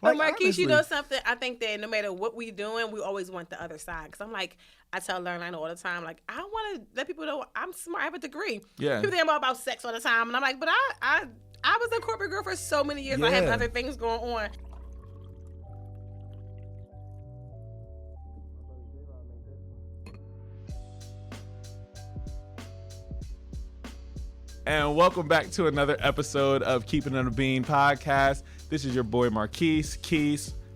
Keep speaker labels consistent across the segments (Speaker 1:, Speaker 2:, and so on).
Speaker 1: But Marquise, you know something? I think that no matter what we're doing, we always want the other side. Because I'm like, I tell Learn all the time, like, I want to let people know I'm smart. I have a degree.
Speaker 2: Yeah.
Speaker 1: People think about sex all the time. And I'm like, but I was a corporate girl for so many years. I have other things going on.
Speaker 2: And welcome back to another episode of Keepin It podcast. This is your boy Marquise,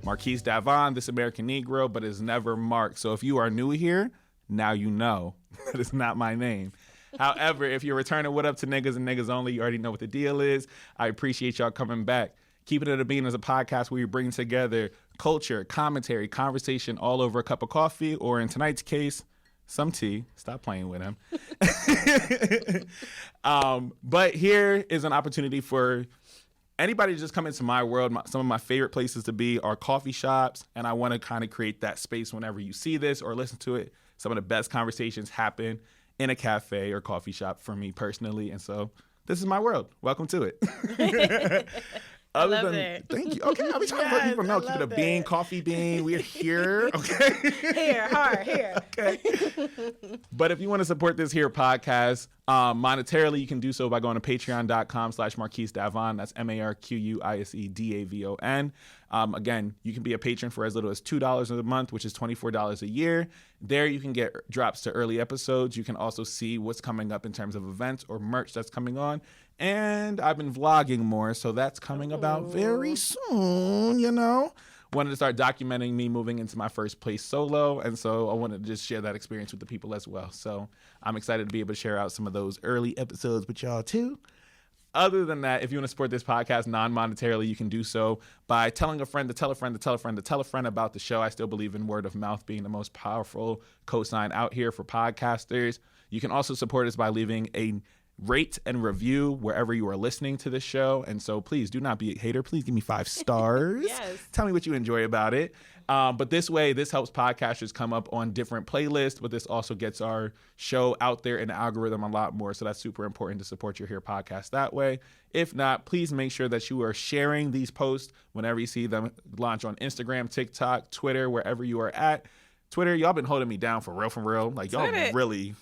Speaker 2: Marquise Davon, this American Negro, but is never Mark. So if you are new here, now you know that is not my name. However, if you're returning What Up to Niggas and Niggas Only, you already know what the deal is. I appreciate y'all coming back. Keepin It is a podcast where we bring together culture, commentary, conversation all over a cup of coffee, or in tonight's case, some tea. Stop playing with him. But here is an opportunity for anybody to just come into my world. Some of my favorite places to be are coffee shops, and I want to kind of create that space whenever you see this or listen to it. Some of the best conversations happen in a cafe or coffee shop for me personally, and so this is my world. Welcome to it.
Speaker 1: I love it.
Speaker 2: Thank you. Okay, I'll be trying to let people know. Keep it a bean, coffee bean. We're here. Okay.
Speaker 1: Here.
Speaker 2: Okay. But if you want to support this here podcast monetarily, you can do so by going to patreon.com/marquisedavon. That's MarquiseDavon. Again, you can be a patron for as little as $2 a month, which is $24 a year. There you can get drops to early episodes. You can also see what's coming up in terms of events or merch that's coming on. And I've been vlogging more, so that's coming about very soon, you know. Wanted to start documenting me moving into my first place solo, and so I wanted to just share that experience with the people as well. So I'm excited to be able to share out some of those early episodes with y'all too. Other than that, if you want to support this podcast non-monetarily, you can do so by telling a friend to tell a friend to tell a friend to tell a friend about the show. I still believe in word of mouth being the most powerful cosign out here for podcasters. You can also support us by leaving a rate and review wherever you are listening to this show. And so please do not be a hater. Please give me 5 stars.
Speaker 1: Yes.
Speaker 2: Tell me what you enjoy about it. But this way, this helps podcasters come up on different playlists, but this also gets our show out there in the algorithm a lot more. So that's super important to support your Here podcast that way. If not, please make sure that you are sharing these posts whenever you see them launch on Instagram, TikTok, Twitter, wherever you are at. Twitter, y'all been holding me down for real. Like, y'all really...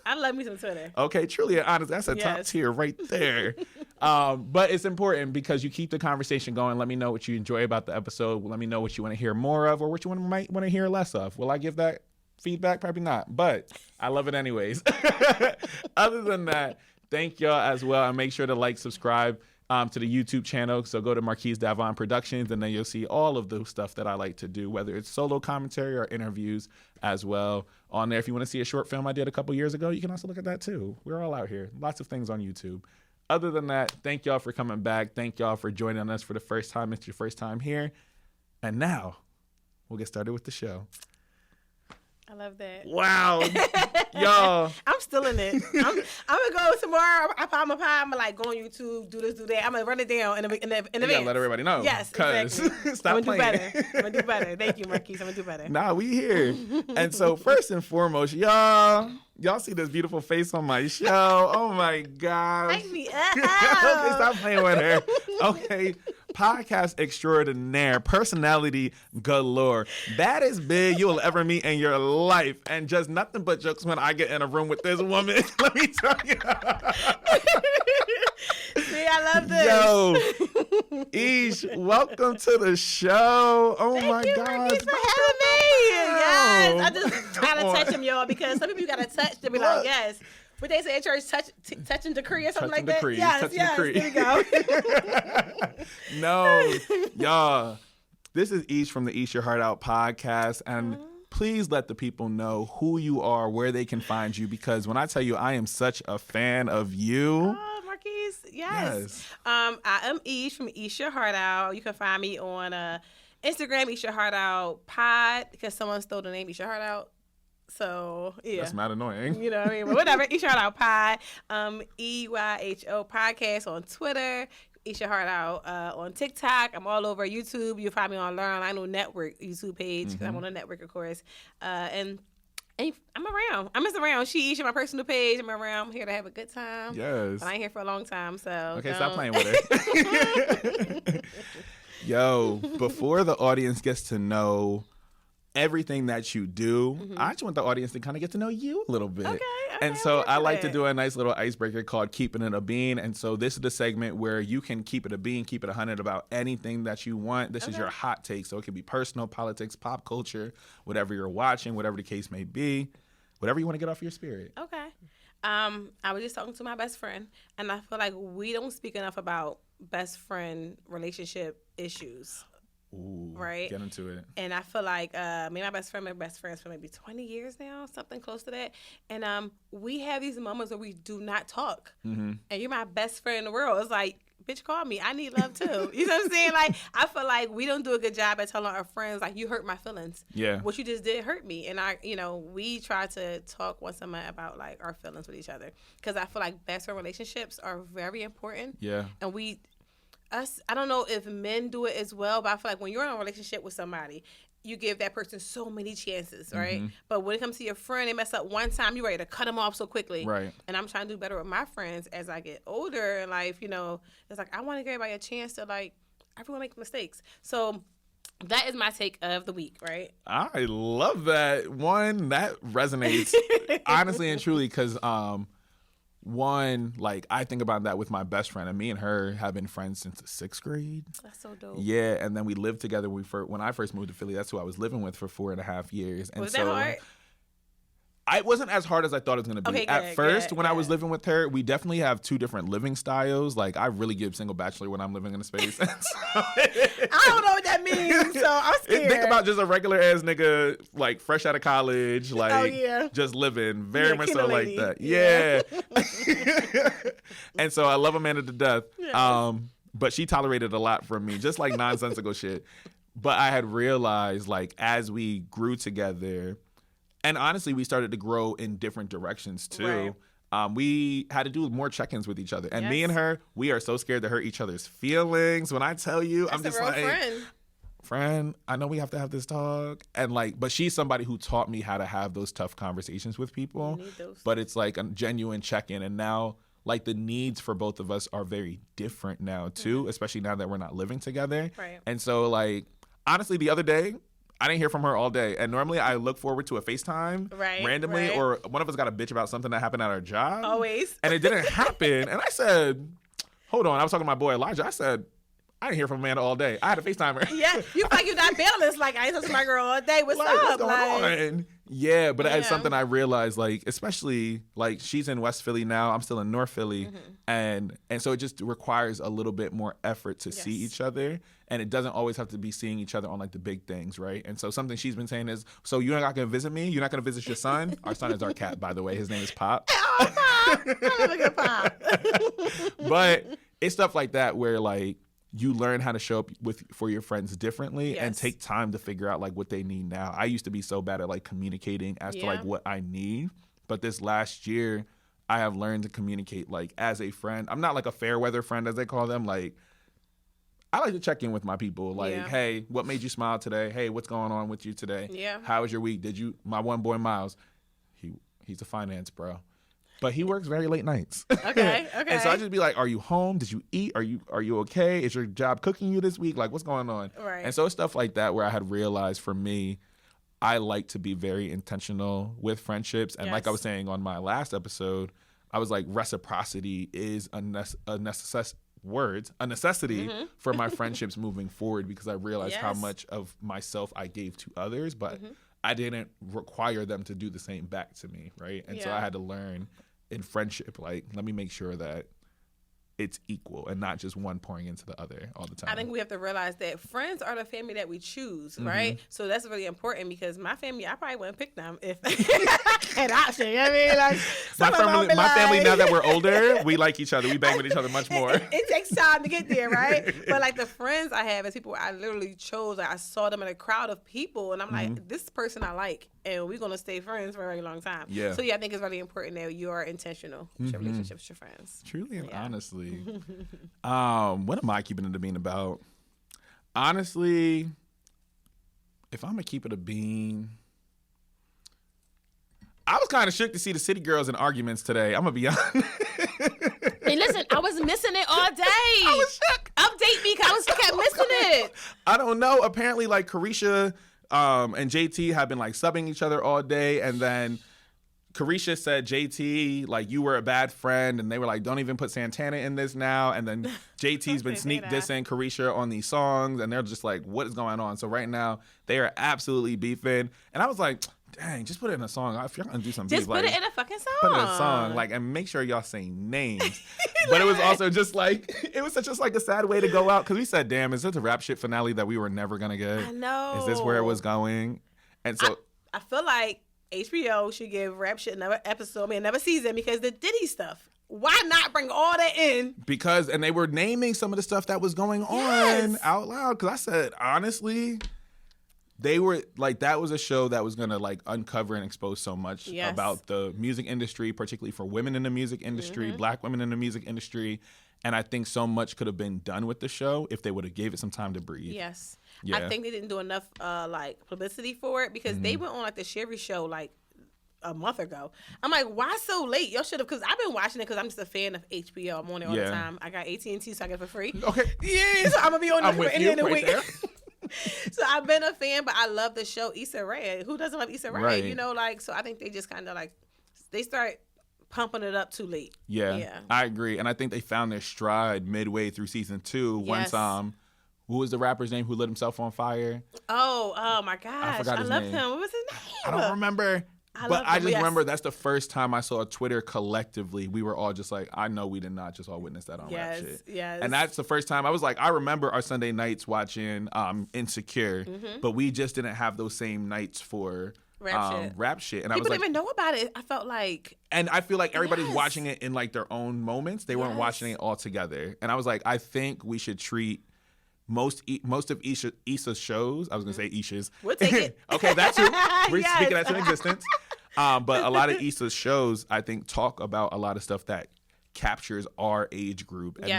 Speaker 1: I love me some Twitter.
Speaker 2: Okay, truly and honest. That's a top tier right there. But it's important because you keep the conversation going. Let me know what you enjoy about the episode. Let me know what you want to hear more of or what you might want to hear less of. Will I give that feedback? Probably not, but I love it anyways. Other than that, thank y'all as well. And make sure to subscribe to the YouTube channel. So go to Marquise Davon Productions, and then you'll see all of the stuff that I like to do, whether it's solo commentary or interviews as well on there. If you want to see a short film I did a couple years ago, you can also look at that too. We're all out here. Lots of things on YouTube. Other than that, thank y'all for coming back. Thank y'all for joining us for the first time. It's your first time here. And now we'll get started with the show.
Speaker 1: I love that.
Speaker 2: Wow. Y'all.
Speaker 1: I'm still in it. I'm going to go tomorrow. I'm going to go on YouTube, do this, do that. I'm going to run it down in advance.
Speaker 2: You got to let everybody know.
Speaker 1: Yes, exactly.
Speaker 2: Stop playing.
Speaker 1: I'm going to do better. Thank you, Marquise. I'm going to do better.
Speaker 2: Nah, we here. And so first and foremost, y'all see this beautiful face on my show. Oh, my gosh.
Speaker 1: Hype me up.
Speaker 2: Okay, stop playing with her. Okay. Podcast extraordinaire, personality galore, baddest bitch you will ever meet in your life, and just nothing but jokes when I get in a room with this woman. Let me tell you.
Speaker 1: See, I love this.
Speaker 2: Yo, Esh, welcome to the show. Oh my God.
Speaker 1: Thank you for having me. Yes, I just trying to touch him, y'all, because some people you got to touch to be like, yes. What they say at church, touch and decree or something like that? Yes, there you go.
Speaker 2: No, y'all, this is Esh from the Esh Your Heart Out podcast, and please let the people know who you are, where they can find you, because when I tell you I am such a fan of you.
Speaker 1: Oh, Marquise, yes. I am Esh from Esh Your Heart Out. You can find me on Instagram, Esh Your Heart Out Pod, because someone stole the name Esh Your Heart Out. So, yeah.
Speaker 2: That's mad annoying.
Speaker 1: You know what I mean? But whatever. Esh Your Heart Out Pod. EYHO Podcast on Twitter. Esh Your Heart Out on TikTok. I'm all over YouTube. You'll find me on Learn. I know Network YouTube page because I'm on the network, of course. And I'm around. I'm just around. Esh, my personal page. I'm around. I'm here to have a good time.
Speaker 2: Yes.
Speaker 1: But I ain't here for a long time, so.
Speaker 2: Okay, stop playing with it. Yo, before the audience gets to know everything that you do, I just want the audience to kind of get to know you a little bit.
Speaker 1: Okay,
Speaker 2: and so I like to
Speaker 1: it.
Speaker 2: do a nice little icebreaker called Keepin It a Bean. And so this is the segment where you can keep it a bean, keep it 100 about anything that you want. This is your hot take. So it can be personal, politics, pop culture, whatever you're watching, whatever the case may be, whatever you want to get off your spirit.
Speaker 1: Okay. I was just talking to my best friend, and I feel like we don't speak enough about best friend relationship issues.
Speaker 2: Ooh,
Speaker 1: right?
Speaker 2: Get into it.
Speaker 1: And I feel like me and my best friend, been best friends for maybe 20 years now, something close to that. And we have these moments where we do not talk. Mm-hmm. And you're my best friend in the world. It's like, bitch, call me. I need love too. You know what I'm saying? Like, I feel like we don't do a good job at telling our friends, like, you hurt my feelings.
Speaker 2: Yeah.
Speaker 1: What you just did hurt me. And we try to talk once a month about like our feelings with each other. Because I feel like best friend relationships are very important.
Speaker 2: Yeah.
Speaker 1: And I don't know if men do it as well, but I feel like when you're in a relationship with somebody, you give that person so many chances, right? Mm-hmm. But when it comes to your friend, they mess up one time, you're ready to cut them off so quickly.
Speaker 2: Right.
Speaker 1: And I'm trying to do better with my friends as I get older in life. It's like I want to give everybody a chance to, like, everyone make mistakes. So that is my take of the week, right?
Speaker 2: I love that. One, that resonates honestly and truly because one, like, I think about that with my best friend, and me and her have been friends since the 6th grade.
Speaker 1: That's so dope.
Speaker 2: Yeah, and then we lived together when I first moved to Philly. That's who I was living with for 4.5 years. And
Speaker 1: was that hard?
Speaker 2: It wasn't as hard as I thought it was going to be.
Speaker 1: Okay,
Speaker 2: At first, when I was living with her, we definitely have 2 different living styles. Like, I really give single bachelor when I'm living in a space. I
Speaker 1: don't know what that means, so I'm scared.
Speaker 2: Think about just a regular-ass nigga, like, fresh out of college, like, just living. Very much so like that. Yeah. And so I love Amanda to death. Yes. But she tolerated a lot from me, just like nonsensical shit. But I had realized, like, as we grew together... And honestly, we started to grow in different directions, too. Right. We had to do more check-ins with each other. And me and her, we are so scared to hurt each other's feelings. When I tell you,
Speaker 1: That's
Speaker 2: I'm just
Speaker 1: a real
Speaker 2: like, friend, I know we have to have this talk. And like, but she's somebody who taught me how to have those tough conversations with people. But it's like a genuine check-in. And now, like, the needs for both of us are very different now, too, especially now that we're not living together.
Speaker 1: Right.
Speaker 2: And so, like, honestly, the other day, I didn't hear from her all day. And normally I look forward to a FaceTime randomly, or one of us got a bitch about something that happened at our job.
Speaker 1: Always.
Speaker 2: And it didn't happen. And I said, hold on. I was talking to my boy Elijah. I said, I didn't hear from Amanda all day. I had to FaceTime her.
Speaker 1: Yeah, you feel like you're not balanced. Like, I ain't talking to my girl all day. What's up?
Speaker 2: What's going on? Yeah, but it's something I realized, like, especially, like, she's in West Philly now. I'm still in North Philly. Mm-hmm. And so it just requires a little bit more effort to see each other. And it doesn't always have to be seeing each other on, like, the big things, right? And so something she's been saying is, so you're not going to visit me? You're not going to visit your son? Our son is our cat, by the way. His name is Pop.
Speaker 1: Oh, Pop. I love a good Pop.
Speaker 2: But it's stuff like that where, like, you learn how to show up for your friends differently and take time to figure out, like, what they need now. I used to be so bad at, like, communicating as to, like, what I need. But this last year, I have learned to communicate, like, as a friend. I'm not, like, a fair weather friend, as they call them. Like, I like to check in with my people. Like, hey, what made you smile today? Hey, what's going on with you today?
Speaker 1: Yeah.
Speaker 2: How was your week? My one boy, Miles, he's a finance bro. But he works very late nights.
Speaker 1: Okay.
Speaker 2: And so I just be like, are you home? Did you eat? Are you okay? Is your job cooking you this week? Like, what's going on?
Speaker 1: Right.
Speaker 2: And so it's stuff like that where I had realized for me, I like to be very intentional with friendships. And like I was saying on my last episode, I was like, reciprocity is a necessity for my friendships moving forward, because I realized how much of myself I gave to others, but I didn't require them to do the same back to me, right? And so I had to learn in friendship, like, let me make sure that it's equal and not just one pouring into the other all the time.
Speaker 1: I think we have to realize that friends are the family that we choose, right? So that's really important, because my family, I probably wouldn't pick them if an option. You know what I mean? Like,
Speaker 2: my family, now that we're older, we like each other. We bang with each other much more.
Speaker 1: It takes time to get there, right? But like the friends I have is people I literally chose. Like, I saw them in a crowd of people, and I'm like, this person I like, and we're gonna stay friends for a very long time. Yeah. So I think it's really important that you are intentional with your relationships with your friends.
Speaker 2: Truly and honestly. What am I keeping it a bean about? Honestly, if I'm gonna keep it a bean, I was kind of shook to see the city girls in arguments today. I'm gonna be honest.
Speaker 1: Hey, listen, I was missing it all day.
Speaker 2: I was shook.
Speaker 1: Update me, because I kept missing it.
Speaker 2: I don't know. Apparently, like, Carisha and JT have been, like, subbing each other all day, and then Carisha said, JT, like, you were a bad friend, and they were like, don't even put Santana in this now. And then JT's been sneak dissing Carisha on these songs, and they're just like, what is going on? So right now, they are absolutely beefing. And I was like, dang, just put it in a song. If you're going to do some beef,
Speaker 1: just put it in a fucking song.
Speaker 2: Put it in a song, like, and make sure y'all say names. But it was also just like, it was such just like a sad way to go out, because we said, damn, is this a rap shit finale that we were never going to get?
Speaker 1: I know.
Speaker 2: Is this where it was going? And so
Speaker 1: I feel like HBO should give rap shit another episode, another season, because the Diddy stuff. Why not bring all that in?
Speaker 2: Because, and they were naming some of the stuff that was going on out loud. Because I said, honestly, they were like, that was a show that was going to like uncover and expose so much about the music industry, particularly for women in the music industry, Black women in the music industry. And I think so much could have been done with the show if they would have gave it some time to breathe.
Speaker 1: Yes.
Speaker 2: Yeah.
Speaker 1: I think they didn't do enough like publicity for it, because they went on like the Sherry show like a month ago. I'm like, why so late? Y'all should have, because I've been watching it because I'm just a fan of HBO. I'm on it all the time. I got AT&T, so I get it for free.
Speaker 2: Okay.
Speaker 1: Yeah, so I'm going to be on it for any of the week.
Speaker 2: There.
Speaker 1: So I've been a fan, but I love the show Issa Rae. Who doesn't love Issa Rae?
Speaker 2: Right.
Speaker 1: You know, like, so I think they just kind of like, they start pumping it up too late.
Speaker 2: Yeah, I agree. And I think they found their stride midway through season 2 once who was the rapper's name who lit himself on fire?
Speaker 1: Oh my gosh. I love him. What was his name?
Speaker 2: I don't remember. I just remember that's the first time I saw Twitter collectively. We were all just like, I know we did not just all witness that on rap shit.
Speaker 1: Yes.
Speaker 2: And that's the first time I was like, I remember our Sunday nights watching Insecure, but we just didn't have those same nights for rap shit. And
Speaker 1: people
Speaker 2: I was like,
Speaker 1: didn't even know about it. I felt like,
Speaker 2: and I feel like everybody's watching it in like their own moments. They weren't watching it all together. And I was like, I think we should treat most of Issa's shows. I was gonna say Isha's.
Speaker 1: We'll take it.
Speaker 2: Okay, that's who we're speaking that's in existence. But a lot of Issa's shows, I think, talk about a lot of stuff that captures our age group and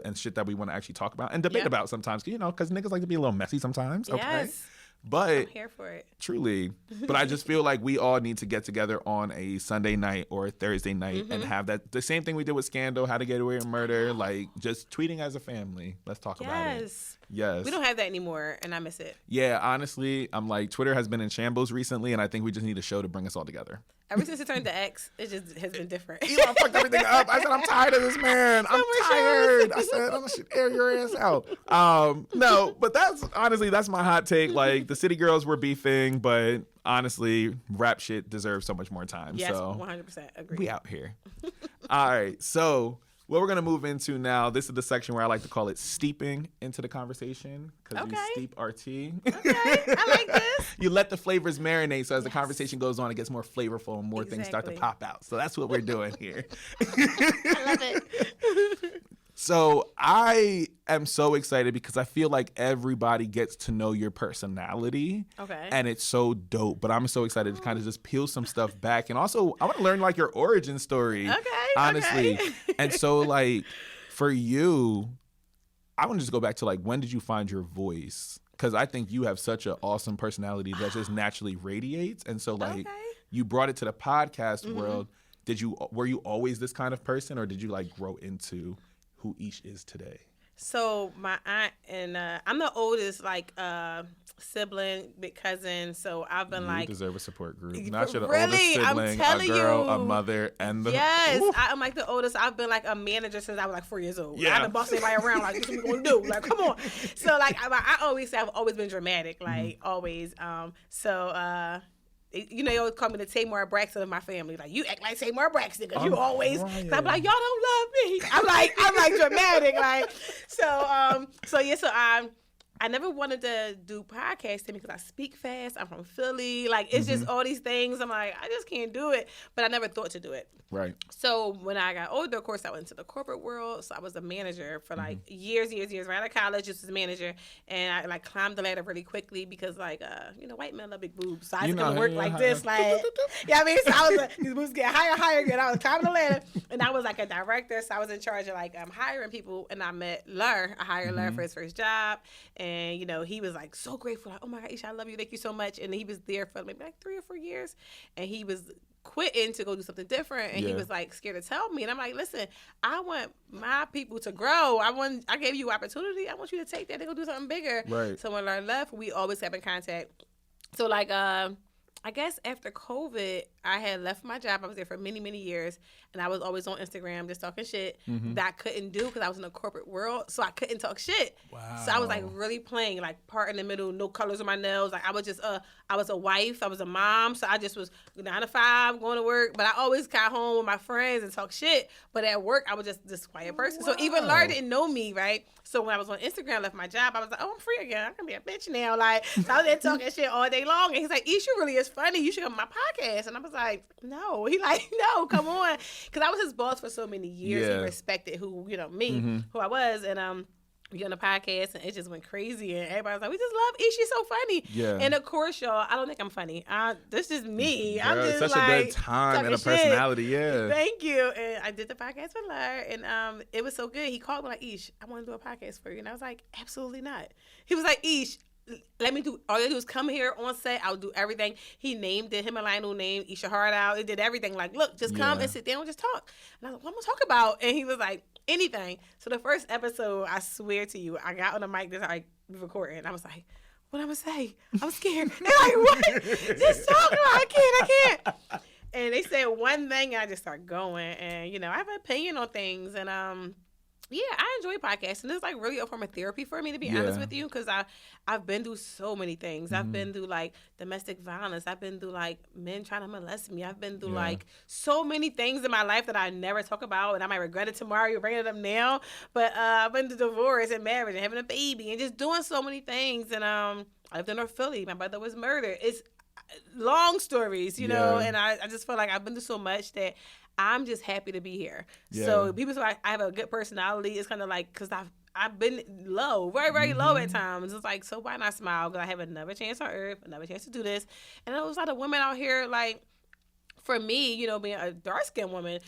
Speaker 2: and shit that we want to actually talk about and debate about sometimes. You know, because niggas like to be a little messy sometimes. Okay.
Speaker 1: Yes.
Speaker 2: But
Speaker 1: I'm here for it.
Speaker 2: Truly. But I just feel like we all need to get together on a Sunday night or a Thursday night and have that the same thing we did with Scandal, How to Get Away with Murder, like just tweeting as a family. Let's talk about it. Yes.
Speaker 1: We don't have that anymore, and I miss it.
Speaker 2: Yeah, honestly, I'm like, Twitter has been in shambles recently, and I think we just need a show to bring us all together.
Speaker 1: Ever since it turned to X, it just has been different.
Speaker 2: Elon fucked everything up. I said, I'm tired of this man. I'm tired. I said, I'm gonna air your ass out. No, but that's my hot take. Like, the City Girls were beefing, but honestly, rap shit deserves so much more time.
Speaker 1: Yes,
Speaker 2: so
Speaker 1: 100% agree.
Speaker 2: We out here. All right, so what we're going to move into now, this is the section where I like to call it steeping into the conversation, because we steep our tea. Okay,
Speaker 1: I like this.
Speaker 2: You let the flavors marinate, so as the conversation goes on, it gets more flavorful and more things start to pop out. So that's what we're doing here.
Speaker 1: I love it.
Speaker 2: So I am so excited because I feel like everybody gets to know your personality. Okay. And it's so dope. But I'm so excited to kind of just peel some stuff back. And also, I want to learn like your origin story. Okay. Honestly. Okay. And so like for you, I want to just go back to like, when did you find your voice? Because I think you have such an awesome personality that just naturally radiates. And so like you brought it to the podcast world. Were you always this kind of person, or did you like grow into who Esh is today? So
Speaker 1: my aunt and I'm the oldest like sibling, big cousin. So I've been
Speaker 2: you deserve a support group. Not your oldest sibling, a girl, a mother, and the
Speaker 1: I'm like the oldest. I've been like a manager since I was like 4 years old. Yeah. I've been bossing everybody around like, this is what we gonna do. Like, come on. So like I always say I've always been dramatic, like always. You know, they always call me the Tamar Braxton of my family. Like, you act like Tamar Braxton because you always. Cause I'm like, y'all don't love me. I'm like dramatic. Like, I never wanted to do podcasting because I speak fast. I'm from Philly. Like, it's just all these things. I'm like, I just can't do it. But I never thought to do it. Right. So when I got older, of course, I went into the corporate world. So I was a manager for like years. Right out of college, just as a manager. And I like climbed the ladder really quickly because like, white men love big boobs. So I was going to work like this. Like, you know what I mean? So I was like, these boobs get higher. And I was climbing the ladder. And I was like a director. So I was in charge of like hiring people. And I met Lur. I hired Lur for his first job. And, you know, he was like so grateful. Like, oh my God, Isha, I love you. Thank you so much. And he was there for maybe like 3 or 4 years. And he was quitting to go do something different, and he was like scared to tell me, and I'm like, listen, I want my people to grow. I gave you opportunity. I want you to take that and go do something bigger.
Speaker 2: Right.
Speaker 1: So when I left, we always kept in contact. So like I guess after COVID, I had left my job. I was there for many, many years, and I was always on Instagram just talking shit that I couldn't do because I was in the corporate world, so I couldn't talk shit.
Speaker 2: Wow.
Speaker 1: So I was like really playing, like part in the middle, no colors on my nails. Like I was just, I was a wife, I was a mom, so I just was 9 to 5 going to work. But I always got home with my friends and talk shit. But at work, I was just this quiet person.
Speaker 2: Wow.
Speaker 1: So even Larry didn't know me, right? So when I was on Instagram, left my job, I was like, oh, I'm free again. I can be a bitch now. Like, so I was there talking shit all day long. And he's like, Esh, you really is funny. You should come on my podcast. And I was like, no. He like, no, come on. Because I was his boss for so many years. He respected me, who I was. And we on the podcast, and it just went crazy. And everybody was like, we just love Esh. She's so funny.
Speaker 2: Yeah.
Speaker 1: And of course, y'all, I don't think I'm funny. This is me.
Speaker 2: Girl,
Speaker 1: I'm just
Speaker 2: such
Speaker 1: like,
Speaker 2: a good time and a personality. Yeah.
Speaker 1: Thank you. And I did the podcast with Larry, and it was so good. He called me like, Esh, I want to do a podcast for you. And I was like, absolutely not. He was like, Esh, let me do, all you do is come here on set. I'll do everything. He named it, him and Lionel named Esh Your Heart Out. It did everything. Like, look, just come and sit down and just talk. And I was like, what am I going to talk about? And he was like, anything. So the first episode, I swear to you, I got on the mic, just like recording. I was like, what am I going to say? I'm scared. They're like, what? Just talk. I can't. And they said one thing, and I just start going. And, I have an opinion on things. And, yeah, I enjoy podcasting. It's like really a form of therapy for me, to be honest with you, because I've been through so many things. I've been through like domestic violence. I've been through like men trying to molest me. I've been through like so many things in my life that I never talk about, and I might regret it tomorrow. You're bringing it up now, but I've been through divorce and marriage and having a baby and just doing so many things. And I lived in North Philly. My brother was murdered. It's long stories, you know, and I just feel like I've been through so much that I'm just happy to be here. Yeah. So people say I have a good personality. It's kind of like, because I've been low, very, very low at times. It's like, so why not smile? Because I have another chance on earth, another chance to do this. And there's a lot of women out here, like, for me, being a dark-skinned woman,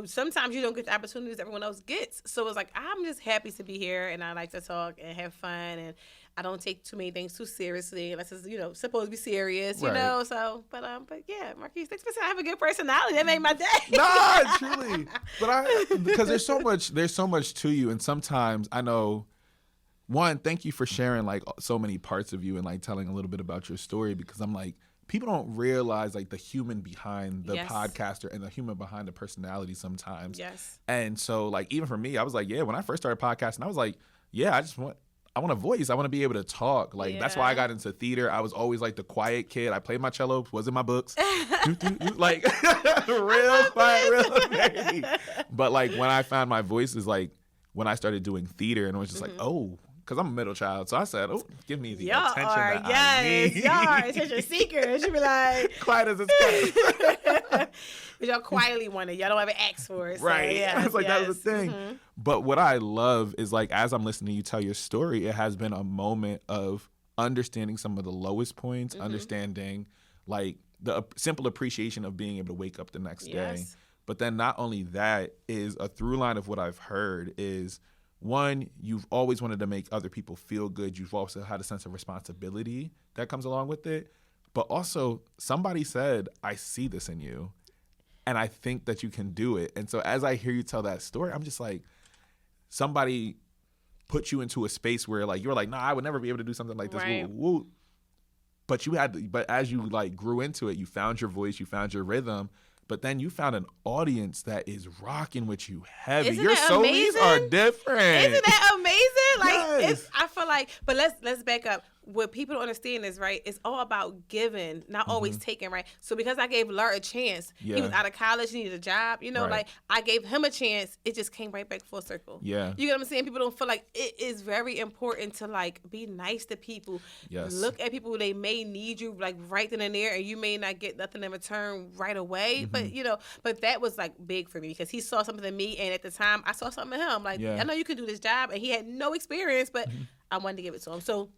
Speaker 1: sometimes you don't get the opportunities everyone else gets. So it's like, I'm just happy to be here, and I like to talk and have fun, and I don't take too many things too seriously unless it's, supposed to be serious, you know? So, but yeah, Marquise, thanks for saying I have a good personality. That made my day.
Speaker 2: No, truly. But because there's so much to you, and sometimes I know, one, thank you for sharing like so many parts of you and like telling a little bit about your story, because I'm like, people don't realize like the human behind the podcaster and the human behind the personality sometimes.
Speaker 1: Yes.
Speaker 2: And so like, even for me, I was like, when I first started podcasting, I was like, I want a voice. I want to be able to talk. Like, that's why I got into theater. I was always like the quiet kid. I played my cello, was in my books. Like, real quiet, real baby. But like, when I found my voice is like when I started doing theater, and it was just like, oh, because I'm a middle child. So I said, oh, give me the attention that I need.
Speaker 1: Y'all are attention seekers. You be like.
Speaker 2: Quiet as it's
Speaker 1: But y'all quietly want it. Y'all don't ever ask for it. So,
Speaker 2: right. I was like, that was the thing.
Speaker 1: Mm-hmm.
Speaker 2: But what I love is like, as I'm listening to you tell your story, it has been a moment of understanding some of the lowest points, understanding like the simple appreciation of being able to wake up the next day. But then not only that, is a through line of what I've heard is, one, you've always wanted to make other people feel good. You've also had a sense of responsibility that comes along with it. But also, somebody said, I see this in you, and I think that you can do it. And so as I hear you tell that story, I'm just like, somebody put you into a space where like, you were like, nah, I would never be able to do something like this.
Speaker 1: Right.
Speaker 2: Woo, woo. But as you like grew into it, you found your voice, you found your rhythm. But then you found an audience that is rocking with you heavy.
Speaker 1: Isn't
Speaker 2: your solos are different.
Speaker 1: Isn't that amazing? Like,
Speaker 2: yes.
Speaker 1: I feel like, but let's back up. What people don't understand is, right, it's all about giving, not always taking, right? So because I gave Larry a chance, he was out of college, he needed a job, like I gave him a chance, it just came right back full circle.
Speaker 2: Yeah.
Speaker 1: You get what I'm saying? People don't feel like it is very important to like be nice to people.
Speaker 2: Yes.
Speaker 1: Look at people, they may need you like right then and there, and you may not get nothing in return right away. But but that was like big for me because he saw something in me, and at the time I saw something in him. Like, I know you can do this job, and he had no experience, but I wanted to give it to him. So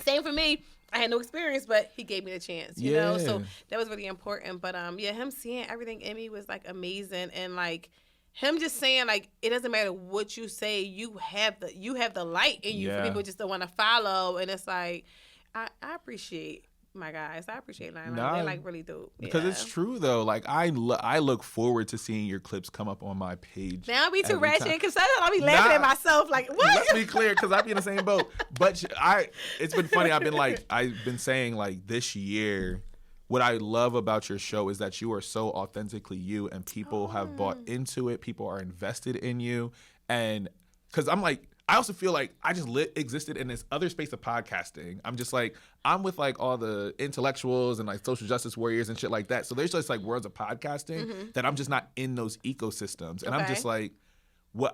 Speaker 1: same for me. I had no experience, but he gave me the chance, you know? So that was really important. But him seeing everything in me was like amazing. And like him just saying like, it doesn't matter what you say, you have the light in you for people just to want to follow. And it's like, I appreciate my guys. I appreciate that.
Speaker 2: Nah,
Speaker 1: They're like really dope.
Speaker 2: Because it's true though. Like I look forward to seeing your clips come up on my page.
Speaker 1: Now I'll be too ratchet because I'll be laughing
Speaker 2: Nah,
Speaker 1: at myself. Like what?
Speaker 2: Let's be clear, because I be in the same boat. But it's been funny. I've been saying like this year. What I love about your show is that you are so authentically you, and people have bought into it. People are invested in you, and because I'm like. I also feel like I just existed in this other space of podcasting. I'm just like, I'm with like all the intellectuals and like social justice warriors and shit like that. So there's just like worlds of podcasting that I'm just not in those ecosystems. And I'm just like,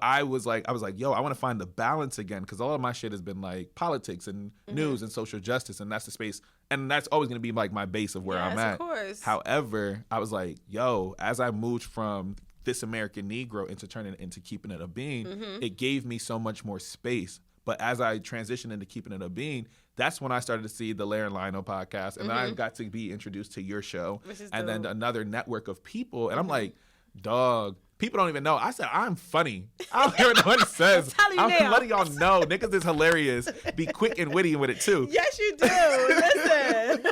Speaker 2: I was like, yo, I want to find the balance again, because all of my shit has been like politics and news and social justice, and that's the space. And that's always going to be like my base of where I'm at. Of course. However, I was like, yo, as I moved from This American Negro into turning it into Keepin It a Bean, it gave me so much more space. But as I transitioned into Keepin It a Bean, that's when I started to see the Larry and Lionel podcast, and then I got to be introduced to your show, and then another network of people, and I'm like, dog, people don't even know. I said, I'm funny. I don't care what nobody says. I'm letting y'all know. Niggas is hilarious. Be quick and witty with it too.
Speaker 1: Yes, you do. Listen.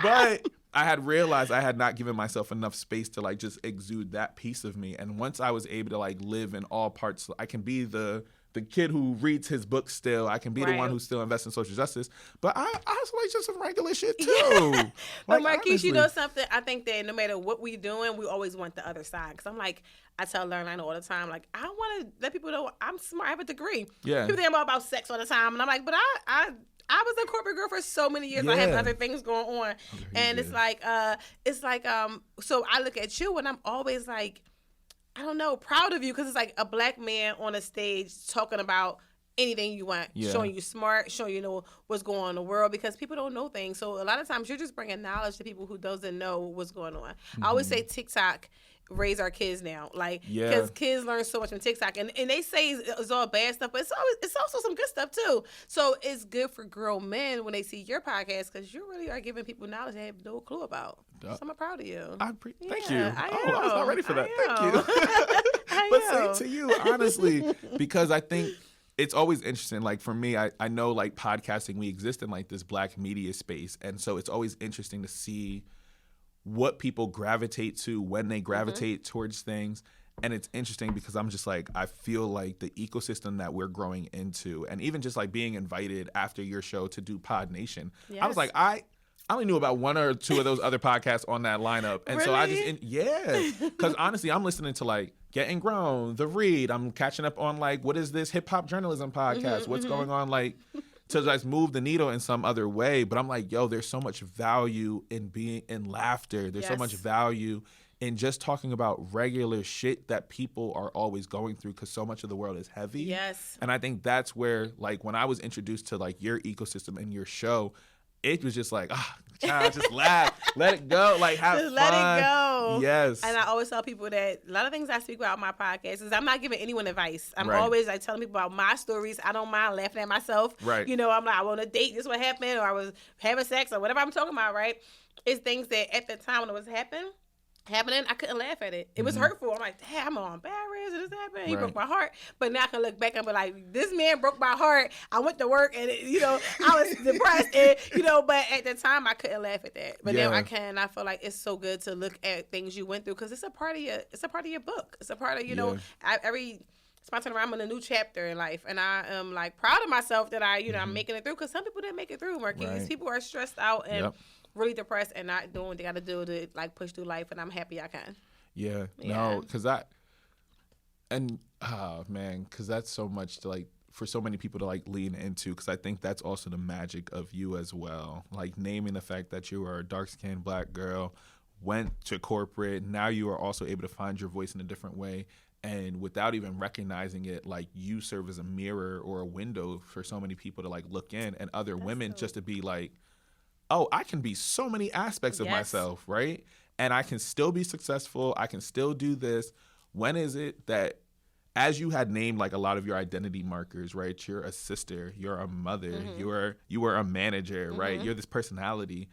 Speaker 2: But I had realized I had not given myself enough space to like just exude that piece of me. And once I was able to like live in all parts, I can be the kid who reads his book still. I can be the one who still invests in social justice. But I also like just some regular shit too.
Speaker 1: But Marquise, you know something? I think that no matter what we doing, we always want the other side. Because I'm like, I tell Lionel all the time, like, I want to let people know I'm smart. I have a degree. Yeah. People think I'm all about sex all the time. And I'm like, but I was a corporate girl for so many years. Yeah. I have other things going on. Okay, and it's like, so I look at you and I'm always like, I don't know, proud of you, because it's like a black man on a stage talking about anything you want, showing you smart, showing you know what's going on in the world, because people don't know things. So a lot of times you're just bringing knowledge to people who doesn't know what's going on. I always say TikTok raise our kids now, like, because kids learn so much from TikTok, and they say it's all bad stuff, but it's also some good stuff too. So it's good for grown men when they see your podcast, because you really are giving people knowledge they have no clue about. So I'm proud of you.
Speaker 2: Thank you. I was not ready for that. Thank you. But same to you, honestly, because I think it's always interesting. Like for me, I know like podcasting, we exist in like this black media space, and so it's always interesting to see what people gravitate to when they gravitate towards things. And it's interesting because I'm just like, I feel like the ecosystem that we're growing into, and even just like being invited after your show to do Pod Nation, I was like, I only knew about one or two of those other podcasts on that lineup. And so I just, because honestly, I'm listening to like Getting Grown, The Read. I'm catching up on like, what is this hip hop journalism podcast? What's going on? Like, to just move the needle in some other way. But I'm like, yo, there's so much value in being in laughter. There's so much value in just talking about regular shit that people are always going through, because so much of the world is heavy. Yes. And I think that's where, like, when I was introduced to like your ecosystem and your show, it was just like, child, just laugh, let it go, like have just fun. Let it go. Yes. And I always tell people that a lot of things I speak about on my podcast is I'm not giving anyone advice. I'm always like telling people about my stories. I don't mind laughing at myself. Right. You know, I'm like, I want to date. This is what happened, or I was having sex, or whatever I'm talking about. Right. It's things that at the time when it was happening, I couldn't laugh at it. It was hurtful. I'm like, damn, I'm all embarrassed. This happened. He broke my heart. But now I can look back and be like, this man broke my heart. I went to work and, I was depressed. And, but at the time I couldn't laugh at that. But now I can. I feel like it's so good to look at things you went through, because it's a part of your book. It's a part of, it's my turn around. I'm in a new chapter in life, and I am like proud of myself that I'm making it through, because some people didn't make it through, Marquise. Right. People are stressed out and really depressed and not doing what they got to do to like push through life, and I'm happy I can. Yeah. No, because because that's so much to like for so many people to like lean into, because I think that's also the magic of you as well. Like naming the fact that you are a dark-skinned black girl, went to corporate, now you are also able to find your voice in a different way. And without even recognizing it, like you serve as a mirror or a window for so many people to like look in, and other women just to be like, oh, I can be so many aspects of myself, right? And I can still be successful. I can still do this. When is it that, as you had named like a lot of your identity markers, right? You're a sister, you're a mother, you were a manager, right? You're this personality.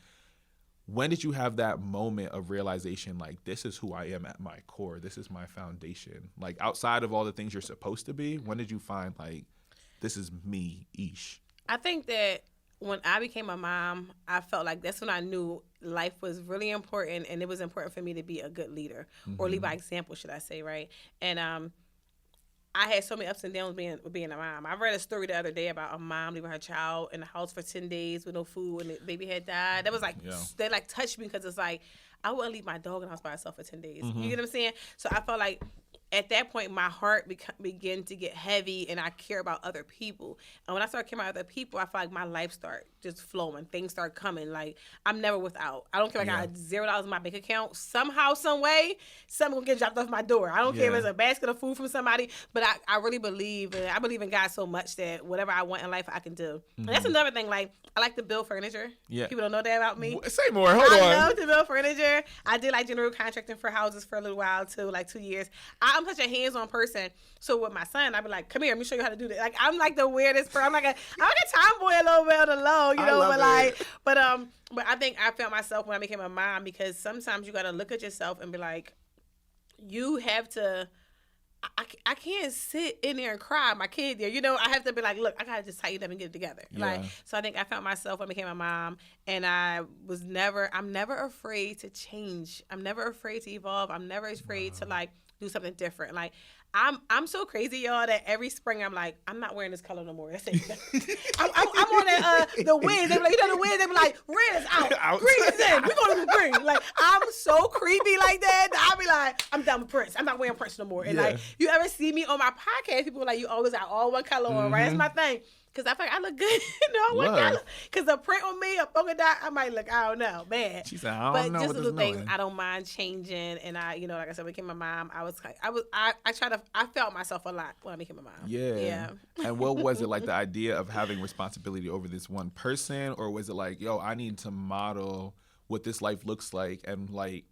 Speaker 2: When did you have that moment of realization, like, this is who I am at my core, this is my foundation? Like, outside of all the things you're supposed to be, when did you find, like, this is me, Esh?
Speaker 1: I think that when I became a mom, I felt like that's when I knew life was really important, and it was important for me to be a good leader, or lead by example, should I say, right? And I had so many ups and downs being a mom. I read a story the other day about a mom leaving her child in the house for 10 days with no food, and the baby had died. That was like, they like touched me, because it's like, I wouldn't leave my dog in the house by herself for 10 days. You get what I'm saying? So I felt like at that point, my heart began to get heavy, and I care about other people. And when I started caring about other people, I feel like my life started just flowing. Things start coming. Like, I'm never without. I don't care if I got $0 in my bank account. Somehow, some way, something will get dropped off my door. I don't care if it's a basket of food from somebody, but I really believe, and I believe in God so much that whatever I want in life, I can do. And that's another thing. Like, I like to build furniture. Yeah. People don't know that about me.
Speaker 2: Say more. Hold on.
Speaker 1: I love to build furniture. I did like general contracting for houses for a little while too, like 2 years. I'm such a hands-on person. So with my son, I'd be like, "Come here, let me show you how to do this." Like, I'm like the weirdest person. I'm like a tomboy a little bit on the low, you know. But I think I found myself when I became a mom, because sometimes you got to look at yourself and be like, you have to. I can't sit in there and cry my kid there. You know, I have to be like, look, I got to just tighten up and get it together. Yeah. Like, so I think I found myself when I became a mom, and I'm never afraid to change. I'm never afraid to evolve. I'm never afraid to like do something different. Like, I'm so crazy, y'all, that every spring I'm like, I'm not wearing this color no more. That's it. I'm on the winds. They be like, you know, the winds. They be like, red is out. Green is in. We're going to do green. Like, I'm so creepy like that. I'll be like, I'm done with Prince. I'm not wearing Prince no more. And like, you ever see me on my podcast, people are like, you always got all one color on, right? That's my thing. Because I feel like I look good, one color. Because the print on me, a polka dot, I might look, I don't know, man.
Speaker 2: She said, I don't know. But just little
Speaker 1: things, I don't mind changing. And I, like I said, when I became a mom, I felt myself a lot when I became a mom.
Speaker 2: Yeah. And what was it like, the idea of having responsibility over this one person? Or was it like, yo, I need to model what this life looks like, and like,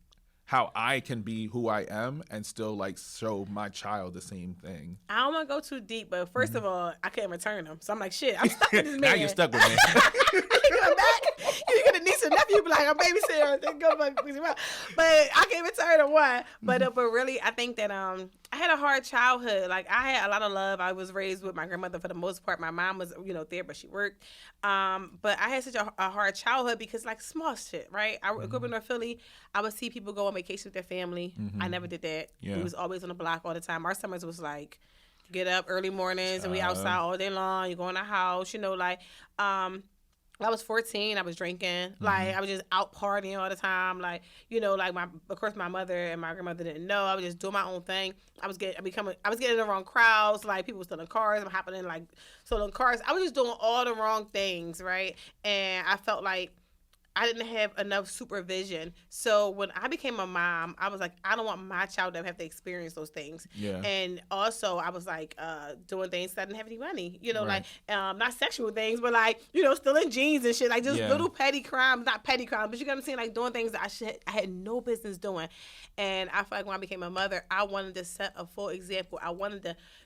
Speaker 2: how I can be who I am and still like show my child the same thing? I
Speaker 1: don't want to go too deep, but first of all, I couldn't return them. So I'm like, shit, I'm stuck with this man.
Speaker 2: Now you're stuck with me.
Speaker 1: You come back, you get a niece and nephew, be like, I'm babysitter. But I can't return them, one. But really, I think that I had a hard childhood. Like, I had a lot of love. I was raised with my grandmother for the most part. My mom was, there, but she worked. But I had such a hard childhood because, like, small shit, right? I grew up in North Philly. I would see people go on vacation with their family. I never did that. Yeah. We was always on the block all the time. Our summers was like, get up early mornings and we outside all day long. You go in the house, I was 14. I was drinking. Like, I was just out partying all the time. Like, of course, my mother and my grandmother didn't know. I was just doing my own thing. I was getting in the wrong crowds. Like, people were stealing cars. I'm hopping in, like, stolen cars. I was just doing all the wrong things, right? And I felt like I didn't have enough supervision. So when I became a mom, I was like, I don't want my child to have to experience those things. Yeah. And also, I was like doing things that I didn't have any money. Right. Like not sexual things, but like stealing jeans and shit, like just little petty crimes, not petty crimes, but you know what I'm saying, like doing things that I had no business doing. And I feel like when I became a mother, I wanted to set a full example. I wanted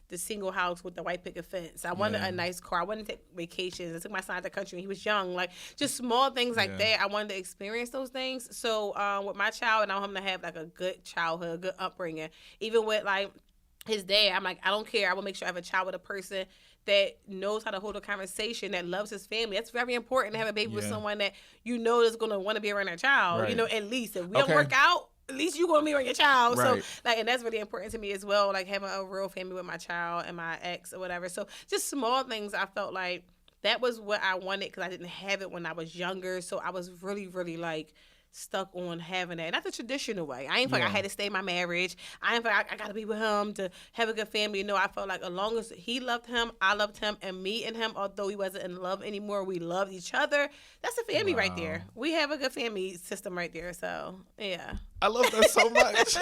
Speaker 1: the single house with the white picket fence. I wanted a nice car. I wanted to take vacations. I took my son out the country when he was young. Like, just small things like that. I wanted to experience those things. So with my child, and I want him to have like a good childhood, a good upbringing. Even with like his dad, I'm like, I don't care. I will make sure I have a child with a person that knows how to hold a conversation, that loves his family. That's very important to have a baby with someone that is going to want to be around their child. Right. At least if we don't work out, at least you're going to be around your child. Right. So, like, and that's really important to me as well, like having a real family with my child and my ex or whatever. So just small things, I felt like that was what I wanted because I didn't have it when I was younger. So I was really, really, like, stuck on having that. Not the traditional way. I ain't feel like I had to stay in my marriage. I ain't feel like I got to be with him to have a good family. No, I felt like as long as he loved him, I loved him, and me and him, although he wasn't in love anymore, we loved each other. That's a family right there. We have a good family system right there. So, yeah.
Speaker 2: I love that so much.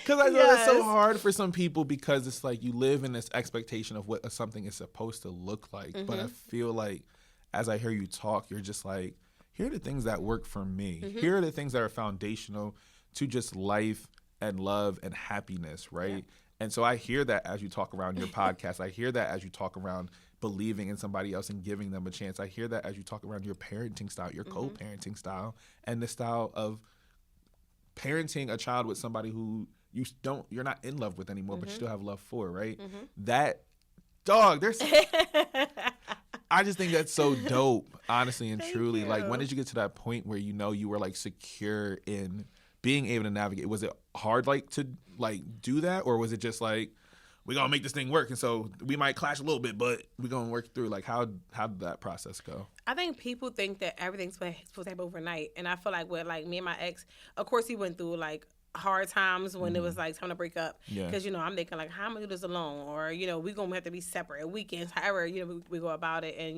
Speaker 2: Because I know it's so hard for some people because it's like you live in this expectation of what something is supposed to look like. But I feel like as I hear you talk, you're just like, here are the things that work for me. Here are the things that are foundational to just life and love and happiness, right? Yeah. And so I hear that as you talk around your podcast. I hear that as you talk around believing in somebody else and giving them a chance. I hear that as you talk around your parenting style, your co-parenting style, and the style of parenting a child with somebody who you're not in love with anymore, but you still have love for, right? That, dog, there's... I just think that's so dope, honestly and
Speaker 1: Thank
Speaker 2: truly.
Speaker 1: you.
Speaker 2: Like, when did you get to that point where you were like secure in being able to navigate? Was it hard like to like do that, or was it just like we're gonna make this thing work, and so we might clash a little bit, but we're gonna work through? Like, how did that process go?
Speaker 1: I think people think that everything's supposed to happen overnight, and I feel like with like me and my ex, of course he went through like hard times when it was like time to break up, because I'm thinking like, how am I gonna do this alone, or we're gonna have to be separate weekends, however we go about it, and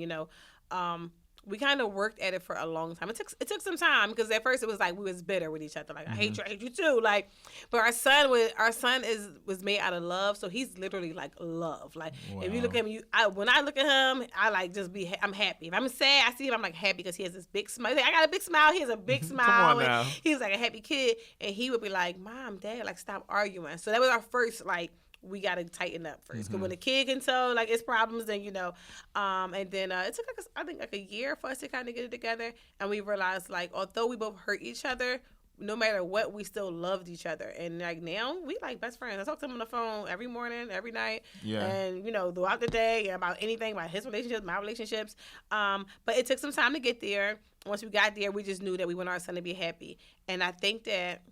Speaker 1: we kind of worked at it for a long time. It took some time, because at first it was like we was bitter with each other. Like, I hate you too. Like, but our son was made out of love, so he's literally like love. Like, if you look at him, when I look at him, I like just I'm happy. If I'm sad, I see him, I'm like happy, because he has this big smile. I got a big smile. He has a big smile.
Speaker 2: Come on now.
Speaker 1: He's like a happy kid, and he would be like, "Mom, Dad, like stop arguing." So that was our first like, we got to tighten up first. Because when a kid can tell, like, it's problems, then, and then it took, I think, a year for us to kind of get it together. And we realized, like, although we both hurt each other, no matter what, we still loved each other. And, like, now we, like, best friends. I talk to him on the phone every morning, every night. Yeah. And, throughout the day, about anything, about his relationships, my relationships. But it took some time to get there. Once we got there, we just knew that we wanted our son to be happy. And I think that,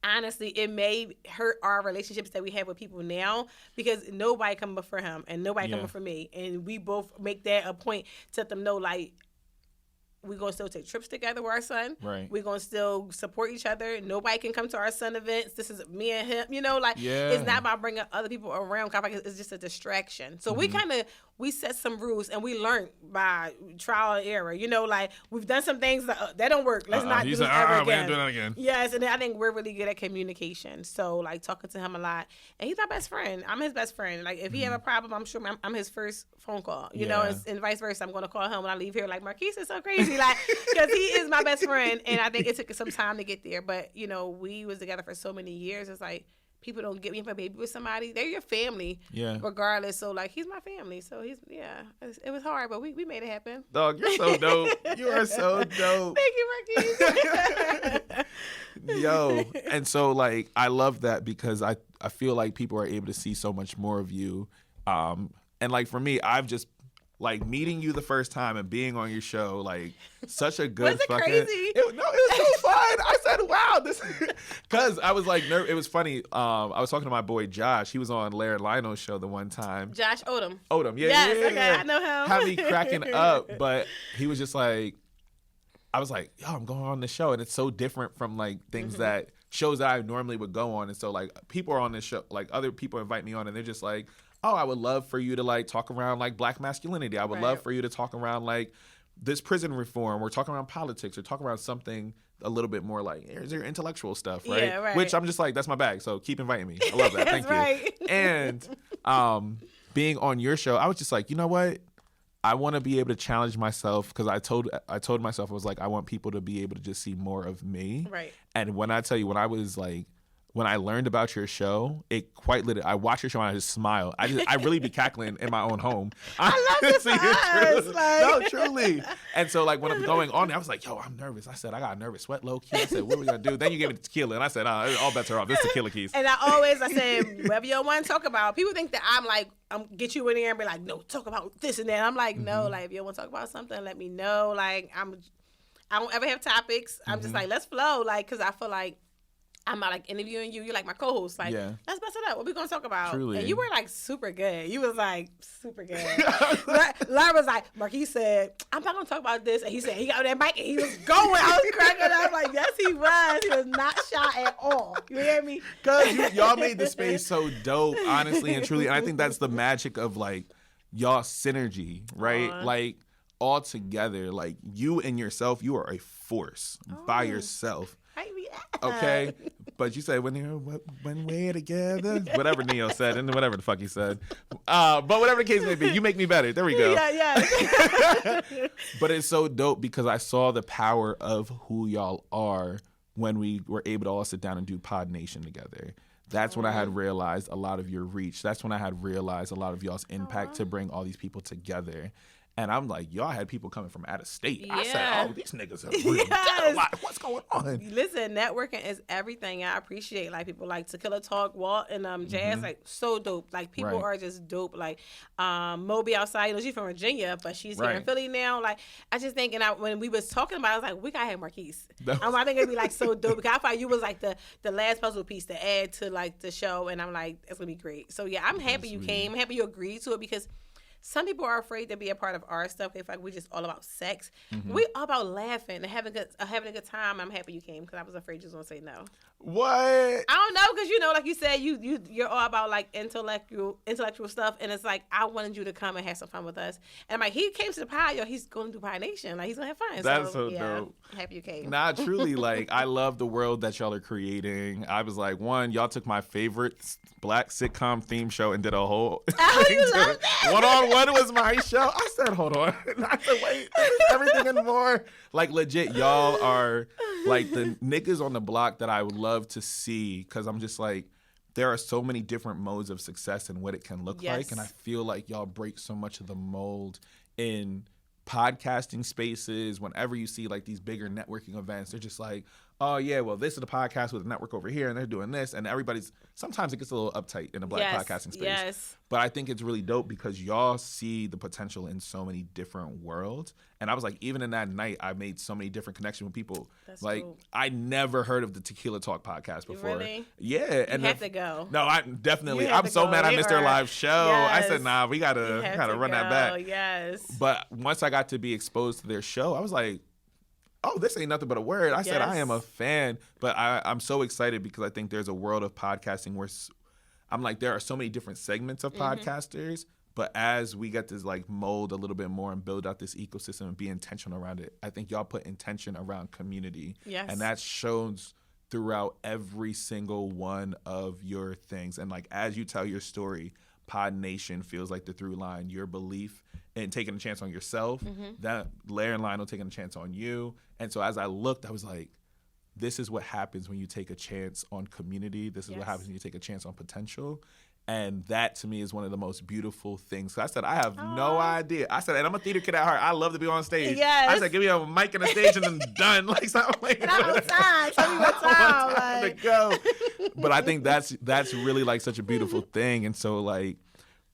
Speaker 1: honestly, it may hurt our relationships that we have with people now, because nobody come before him and nobody come before me. And we both make that a point to let them know, like, we're going to still take trips together with our son.
Speaker 2: Right.
Speaker 1: We're going to still support each other. Nobody can come to our son events. This is me and him. It's not about bringing other people around. It's just a distraction. So we set some rules, and we learned by trial and error. Like, we've done some things that don't work. Let's not do this ever again.
Speaker 2: We ain't doing that again.
Speaker 1: Yes, and I think we're really good at communication. So, like, talking to him a lot. And he's my best friend. I'm his best friend. Like, if he have a problem, I'm sure I'm his first phone call. And vice versa. I'm going to call him when I leave here. Like, Marquise is so crazy. Like, because he is my best friend, and I think it took some time to get there. But we was together for so many years. It's like, people don't get me for a baby with somebody. They're your family, regardless. So, like, he's my family. So it was hard, but we made it happen.
Speaker 2: Dog, you're so dope. You are so dope.
Speaker 1: Thank you, Marquise.
Speaker 2: Yo, and so, like, I love that, because I feel like people are able to see so much more of you. And, like, for me, I've just, like, meeting you the first time and being on your show, like, such a good
Speaker 1: was it
Speaker 2: fucking...
Speaker 1: crazy?
Speaker 2: It was so fun. I said, wow, this... Because I was, like, it was funny. I was talking to my boy Josh. He was on Larry Lionel's show the one time.
Speaker 1: Josh Odom.
Speaker 2: Yeah.
Speaker 1: I know him.
Speaker 2: Had me cracking up, but he was just like... I was like, yo, I'm going on this show, and it's so different from, like, things that... shows that I normally would go on. And so, like, people are on this show, like, other people invite me on, and they're just like, oh, I would love for you to, like, talk around, like, Black masculinity. I would love for you to talk around, like, this prison reform, or talk around politics, or talk around something a little bit more, like, here's your intellectual stuff, right?
Speaker 1: Yeah, right.
Speaker 2: Which I'm just like, that's my bag, so keep inviting me. I love that. Thank you. And being on your show, I was just like, you know what? I want to be able to challenge myself, because I told myself, I was like, I want people to be able to just see more of me.
Speaker 1: Right.
Speaker 2: And when I tell you, when I learned about your show, it quite lit it. I watch your show and I just smile. I really be cackling in my own home.
Speaker 1: I love this for us.
Speaker 2: No, truly. And so, like, when I'm going on there, I was like, yo, I'm nervous. I said, I got a nervous sweat, low key. I said, what are we going to do? Then you gave me the tequila. And I said, all bets are off. This is tequila keys.
Speaker 1: And I said, whatever you want to talk about. People think that I'm get you in there and be like, no, talk about this and that. I'm like, no, like, if you want to talk about something, let me know. Like, I don't ever have topics. I'm just like, let's flow. Like, because I feel like I'm not, like, interviewing you. You're like my co-host. Like, let's mess it up. What we gonna talk about?
Speaker 2: Truly.
Speaker 1: And you were, like, super good. You was, like, super good. Lara was like, Marquise said, I'm not gonna talk about this. And he said, he got that mic and he was going. I was cracking up. I'm like, yes, he was. He was not shy at all. You hear me?
Speaker 2: Because y'all made the space so dope, honestly and truly. And I think that's the magic of, like, y'all synergy, right? Like, all together, like, you and yourself, you are a force by yourself. Okay, but you say when we're together, whatever Neo said, and whatever the fuck he said. But whatever the case may be, you make me better. There we go.
Speaker 1: Yeah.
Speaker 2: But it's so dope, because I saw the power of who y'all are when we were able to all sit down and do Pod Nation together. That's when I had realized a lot of your reach. That's when I had realized a lot of y'all's impact to bring all these people together. And I'm like, y'all had people coming from out of state.
Speaker 1: Yeah.
Speaker 2: I said, oh, these niggas are really dead a lot. What's going on?
Speaker 1: Listen, networking is everything. I appreciate like people like Tequila Talk, Walt, and Jazz, like so dope. Like people are just dope. Like Moby outside, you know, she's from Virginia, but she's here in Philly now. Like I just think, and when we was talking about it, I was like, we gotta have Marquise. I think it'd be like so dope because I thought you was like the last puzzle piece to add to like the show, and I'm like, it's gonna be great. So yeah, I'm happy you came. I'm happy you agreed to it because some people are afraid to be a part of our stuff. They feel like we're just all about sex. We all about laughing and having a good time. I'm happy you came because I was afraid you was gonna say no.
Speaker 2: What?
Speaker 1: I don't know because you know, like you said, you're all about like intellectual stuff, and it's like I wanted you to come and have some fun with us. And I'm like, he came to the pod, yo, he's going to do Pod Nation, like he's gonna have fun.
Speaker 2: That's so dope.
Speaker 1: I'm happy you came.
Speaker 2: Nah, truly, like I love the world that y'all are creating. I was like, one, y'all took my favorite black sitcom theme show and did a whole thing
Speaker 1: you
Speaker 2: to
Speaker 1: love
Speaker 2: it.
Speaker 1: that?
Speaker 2: One was my show. I said, hold on. I said, wait, everything and more. Like legit, y'all are like the niggas on the block that I would love to see because I'm just like, there are so many different modes of success and what it can look like. And I feel like y'all break so much of the mold in podcasting spaces. Whenever you see like these bigger networking events, they're just like, oh yeah, well, this is the podcast with a network over here and they're doing this. And sometimes it gets a little uptight in the black podcasting space. Yes. But I think it's really dope because y'all see the potential in so many different worlds. And I was like, even in that night, I made so many different connections with people. That's like, dope. I never heard of the Tequila Talk podcast before.
Speaker 1: Really?
Speaker 2: Yeah.
Speaker 1: You have to go.
Speaker 2: No, I'm so mad I missed their live show. Yes. I said, nah, we gotta run that back.
Speaker 1: Yes.
Speaker 2: But once I got to be exposed to their show, I was like, oh, this ain't nothing but a word. I said, I am a fan, but I'm so excited because I think there's a world of podcasting where I'm like, there are so many different segments of podcasters, but as we get to like mold a little bit more and build out this ecosystem and be intentional around it, I think y'all put intention around community. Yes. And that shows throughout every single one of your things. And like, as you tell your story, Pod Nation feels like the through line, your belief in taking a chance on yourself, that Larry and Lionel taking a chance on you. And so as I looked, I was like, this is what happens when you take a chance on community. This is what happens when you take a chance on potential. And that to me is one of the most beautiful things. So I said, I have no idea. I said, and I'm a theater kid at heart. I love to be on stage. Yes. I said, give me a mic and a stage and then done. Like something like that.
Speaker 1: I'm outside. Tell me what time.
Speaker 2: Like. To go. But I think that's really like such a beautiful thing. And so like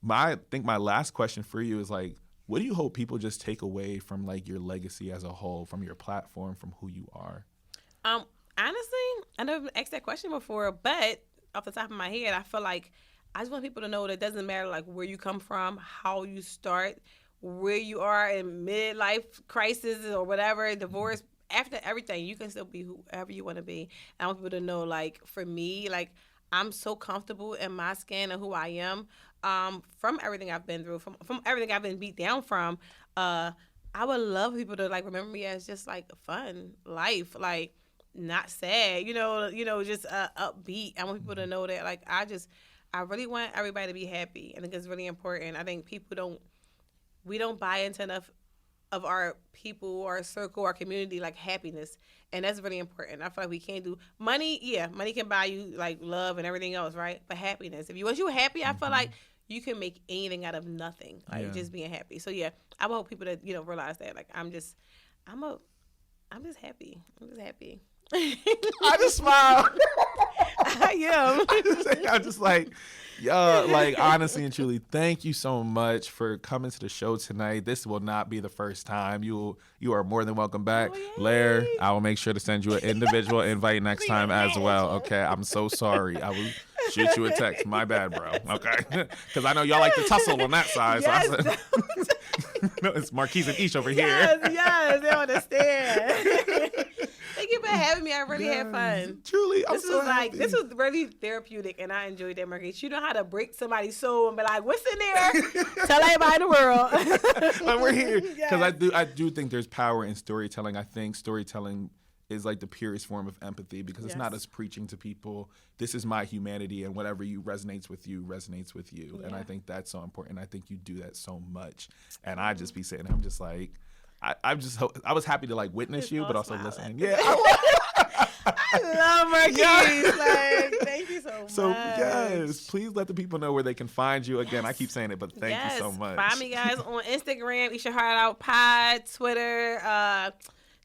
Speaker 2: I think my last question for you is like, what do you hope people just take away from like your legacy as a whole, from your platform, from who you are?
Speaker 1: Honestly, I never asked that question before, but off the top of my head, I feel like I just want people to know that it doesn't matter like where you come from, how you start, where you are in midlife crisis or whatever, divorce, after everything, you can still be whoever you want to be. And I want people to know, like, for me, like, I'm so comfortable in my skin and who I am from everything I've been through, from everything I've been beat down from. I would love people to, like, remember me as just, like, fun life, like, not sad, you know, just upbeat. I want people to know that, like, I really want everybody to be happy. I think it's really important. I think we don't buy into enough of our people, our circle, our community, like happiness. And that's really important. I feel like we can't do money. Yeah, money can buy you like love and everything else, right? But happiness. Once you're happy, I feel like you can make anything out of nothing, like just being happy. So yeah, I hope people to, realize that. Like I'm just happy. I'm just happy.
Speaker 2: I just smile.
Speaker 1: I am.
Speaker 2: I'm just like, yo, like honestly and truly, thank you so much for coming to the show tonight. This will not be the first time. You are more than welcome back. Lair, I will make sure to send you an individual invite next time as well. Okay, I'm so sorry. I will shoot you a text. My bad, bro. Okay, because I know y'all like to tussle on that side.
Speaker 1: Yes,
Speaker 2: so I said, no, it's Marquise and Esh over here.
Speaker 1: Yes, they understand. Thank you for having me. I really had fun.
Speaker 2: Truly, I'm so happy.
Speaker 1: This was really therapeutic, and I enjoyed that, Marquise. You know how to break somebody's soul and be like, "What's in there?" Tell everybody in the world.
Speaker 2: But we're here because I do think there's power in storytelling. I think storytelling is like the purest form of empathy because it's not us preaching to people. This is my humanity, and whatever resonates with you. Yeah. And I think that's so important. I think you do that so much, and I just be saying, I'm just like. I was happy to like witness you, but also listening. Yeah,
Speaker 1: I love Marquise. Like, thank you so
Speaker 2: So,
Speaker 1: much.
Speaker 2: yes, please let the people know where they can find you. Again, I keep saying it, but thank you so much.
Speaker 1: Find me, guys, on Instagram, Esh Your Heart Out Pod, Twitter,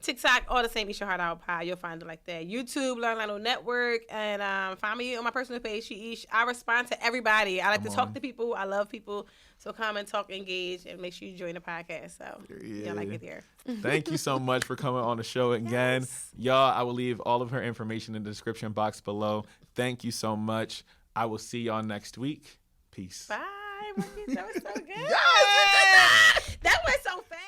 Speaker 1: TikTok, all the same, Esh Your Heart Out Pod. You'll find it like that. YouTube, Learn Lino Network, and find me on my personal page, She. I respond to everybody. I like to talk to people. I love people. So come and talk, engage, and make sure you join the podcast. So y'all like it there.
Speaker 2: Thank you so much for coming on the show again.
Speaker 1: Yes.
Speaker 2: Y'all, I will leave all of her information in the description box below. Thank you so much. I will see y'all next week. Peace.
Speaker 1: Bye. Marquise. That was so good.
Speaker 2: Yes!
Speaker 1: That went so fast.